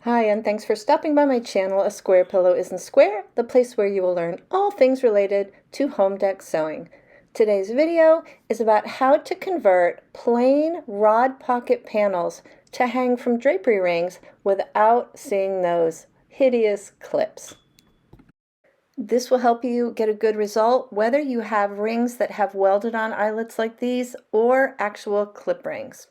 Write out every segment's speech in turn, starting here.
Hi, and thanks for stopping by my channel, A Square Pillow Isn't Square, the place where you will learn all things related to home deck sewing. Today's video is about how to convert plain rod pocket panels to hang from drapery rings without seeing those hideous clips. This will help you get a good result whether you have rings that have welded on eyelets like these or actual clip rings.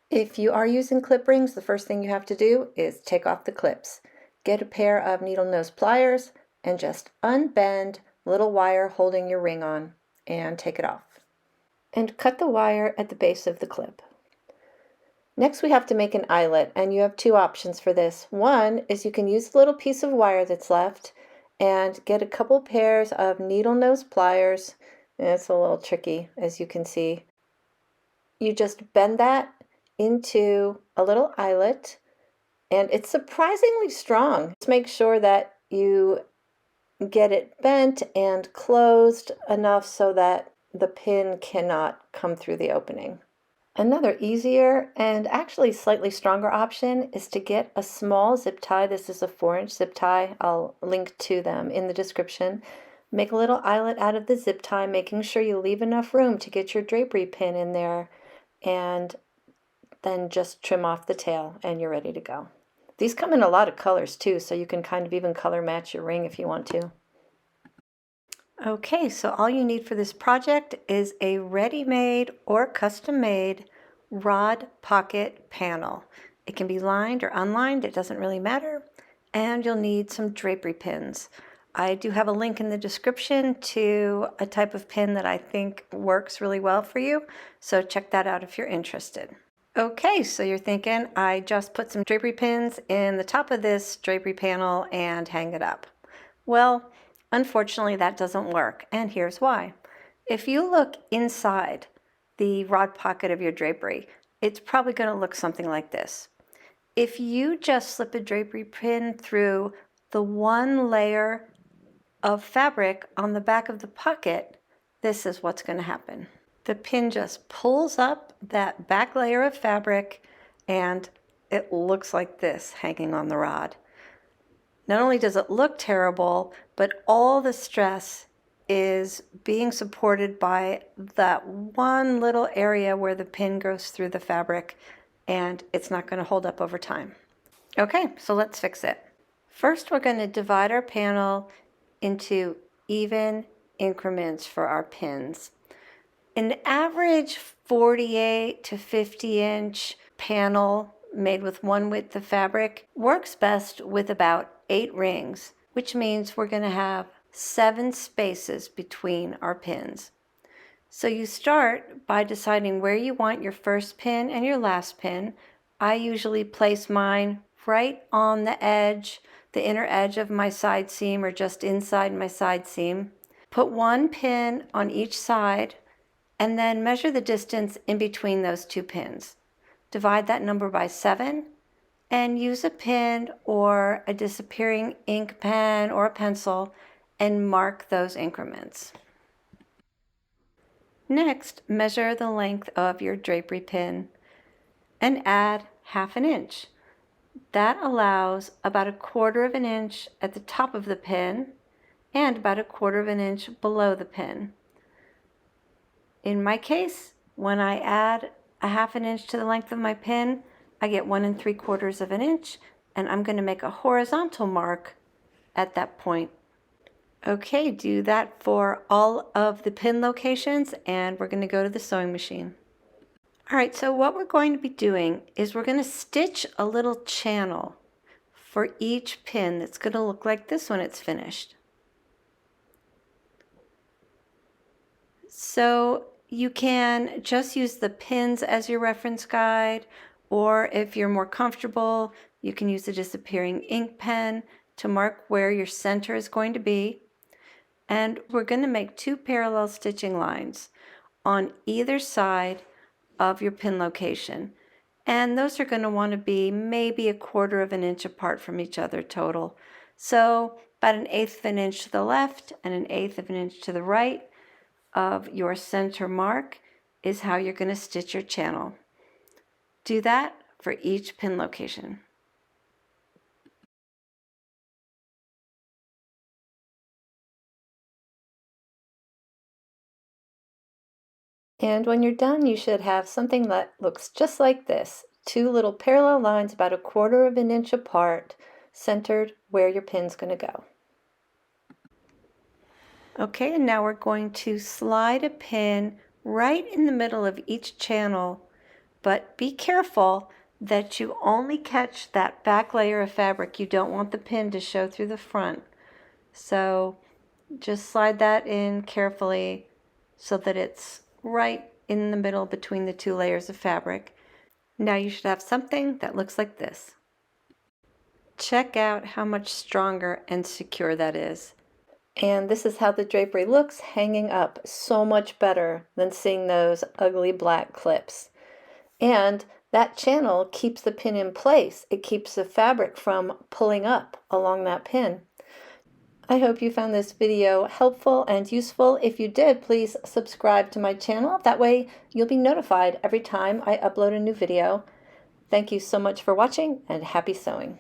If you are using clip rings, the first thing you have to do is take off the clips. Get a pair of needle nose pliers and just unbend the little wire holding your ring on and take it off. And cut the wire at the base of the clip. Next we have to make an eyelet, and you have two options for this. One is you can use the little piece of wire that's left and get a couple pairs of needle nose pliers. It's a little tricky, as you can see. You just bend that into a little eyelet, and it's surprisingly strong. Just make sure that you get it bent and closed enough so that the pin cannot come through the opening. Another easier and actually slightly stronger option is to get a small zip tie. This is a 4-inch zip tie. I'll link to them in the description. Make a little eyelet out of the zip tie, making sure you leave enough room to get your drapery pin in there, and then just trim off the tail and you're ready to go. These come in a lot of colors too, so you can kind of even color match your ring if you want to. Okay, so all you need for this project is a ready-made or custom-made rod pocket panel. It can be lined or unlined, it doesn't really matter. And you'll need some drapery pins. I do have a link in the description to a type of pin that I think works really well for you, so check that out if you're interested. Okay, so you're thinking, I just put some drapery pins in the top of this drapery panel and hang it up. Well, unfortunately that doesn't work, and here's why. If you look inside the rod pocket of your drapery, it's probably going to look something like this. If you just slip a drapery pin through the one layer of fabric on the back of the pocket, this is what's going to happen. The pin just pulls up that back layer of fabric and it looks like this hanging on the rod. Not only does it look terrible, but all the stress is being supported by that one little area where the pin goes through the fabric, and it's not going to hold up over time. Okay, so let's fix it. First, we're going to divide our panel into even increments for our pins. An average 48 to 50 inch panel made with one width of fabric works best with about 8 rings, which means we're going to have 7 spaces between our pins. So you start by deciding where you want your first pin and your last pin. I usually place mine right on the edge, the inner edge of my side seam, or just inside my side seam. Put one pin on each side and then measure the distance in between those two pins. Divide that number by 7 and use a pin or a disappearing ink pen or a pencil and mark those increments. Next, measure the length of your drapery pin and add 1/2 inch. That allows about 1/4 inch at the top of the pin and about 1/4 inch below the pin. In my case, when I add 1/2 inch to the length of my pin, I get 1 3/4 inch, and I'm going to make a horizontal mark at that point. Okay, do that for all of the pin locations, and we're going to go to the sewing machine. All right, so what we're going to be doing is we're going to stitch a little channel for each pin that's going to look like this when it's finished. So you can just use the pins as your reference guide, or if you're more comfortable, you can use the disappearing ink pen to mark where your center is going to be. And we're going to make 2 parallel stitching lines on either side of your pin location. And those are going to want to be maybe 1/4 inch apart from each other total. So about 1/8 inch to the left and 1/8 inch to the right of your center mark is how you're going to stitch your channel. Do that for each pin location. And when you're done, you should have something that looks just like this. Two little parallel lines about 1/4 of an inch apart, centered where your pin's going to go. Okay, and now we're going to slide a pin right in the middle of each channel, but be careful that you only catch that back layer of fabric. You don't want the pin to show through the front. So just slide that in carefully so that it's right in the middle between the 2 layers of fabric. Now you should have something that looks like this. Check out how much stronger and secure that is. And this is how the drapery looks hanging up, so much better than seeing those ugly black clips. And that channel keeps the pin in place. It keeps the fabric from pulling up along that pin. I hope you found this video helpful and useful. If you did, please subscribe to my channel. That way you'll be notified every time I upload a new video. Thank you so much for watching, and happy sewing.